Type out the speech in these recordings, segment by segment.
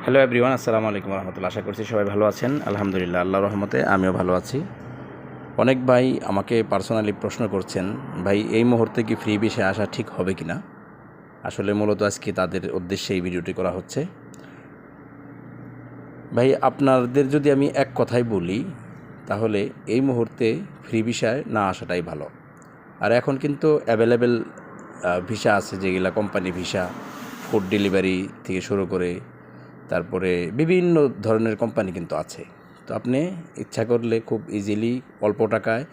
Hello everyone, আসসালামু আলাইকুম রহমতুল্লাহ। আশা করছি সবাই ভালো আছেন। আলহামদুলিল্লাহ, আল্লাহর রহমতে আমিও ভালো আছি। অনেক ভাই আমাকে পার্সোনালি প্রশ্ন করছেন, ভাই এই মুহূর্তে কি ফ্রি ভিসায় আসা ঠিক হবে কি না। আসলে মূলত আজকে তাদের উদ্দেশ্যে এই ভিডিওটি করা হচ্ছে। ভাই আপনাদের যদি আমি এক কথায় বলি, তাহলে এই মুহূর্তে ফ্রি ভিসায় না আসাটাই ভালো। আর এখন কিন্তু অ্যাভেলেবেল ভিসা আছে, যেগুলা কোম্পানি ভিসা, ফুড ডেলিভারি থেকে শুরু করে তারপরে বিভিন্ন ধরনের কোম্পানি কিন্তু আছে। তো আপনি ইচ্ছা করলে খুব ইজিলি অল্প টাকায়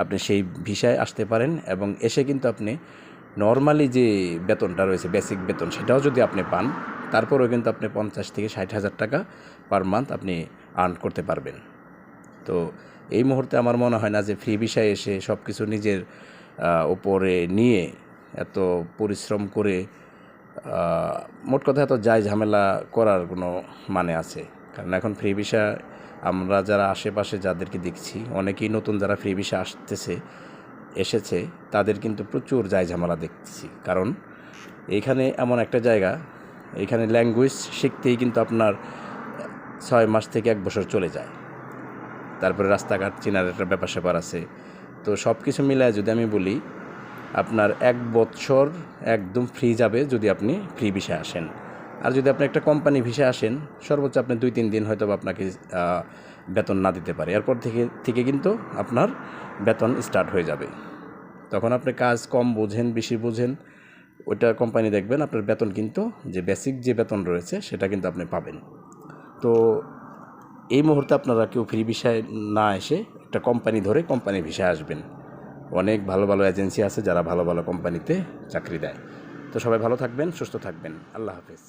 আপনি সেই ভিসায় আসতে পারেন, এবং এসে কিন্তু আপনি নর্মালি যে বেতনটা রয়েছে, বেসিক বেতন, সেটাও যদি আপনি পান, তারপরেও কিন্তু আপনি 50 থেকে 60,000 টাকা পার মান্থ আপনি আর্ন করতে পারবেন। তো এই মুহূর্তে আমার মনে হয় না যে ফ্রি ভিসায় এসে সব কিছু নিজের উপরে নিয়ে এত পরিশ্রম করে মোট কথা এত যায় ঝামেলা করার কোনো মানে আছে। কারণ এখন ফ্রি ভিসা আমরা যারা আশেপাশে যাদেরকে দেখছি, অনেকেই নতুন যারা ফ্রি ভিসা এসেছে তাদের কিন্তু প্রচুর যায় ঝামেলা দেখছি। কারণ এইখানে এমন একটা জায়গা, এইখানে ল্যাঙ্গুয়েজ শিখতেই কিন্তু আপনার 6 মাস থেকে 1 বছর চলে যায়। তারপরে রাস্তাঘাট চেনার একটা ব্যাপার স্যাপার আছে। তো সব কিছু মিলায় যদি আমি বলি, আপনার 1 বছর একদম ফ্রি যাবে যদি আপনি ফ্রি ভিসায় আসেন। আর যদি আপনি একটা কোম্পানি ভিসায় আসেন, সর্বোচ্চ আপনি 2-3 দিন হয়তো আপনাকে বেতন না দিতে পারে। এরপর থেকে কিন্তু আপনার বেতন স্টার্ট হয়ে যাবে। তখন আপনি কাজ কম বোঝেন বেশি বোঝেন, ওইটা কোম্পানি দেখবেন, আপনার বেতন কিন্তু যে বেসিক যে বেতন রয়েছে সেটা কিন্তু আপনি পাবেন। তো এই মুহূর্তে আপনারা কেউ ফ্রি ভিসায় না এসে একটা কোম্পানি ধরে কোম্পানি ভিসায় আসবেন। অনেক ভালো ভালো এজেন্সি আছে যারা ভালো ভালো কোম্পানিতে চাকরি দেয়। তো সবাই ভালো থাকবেন, সুস্থ থাকবেন। আল্লাহ হাফেজ।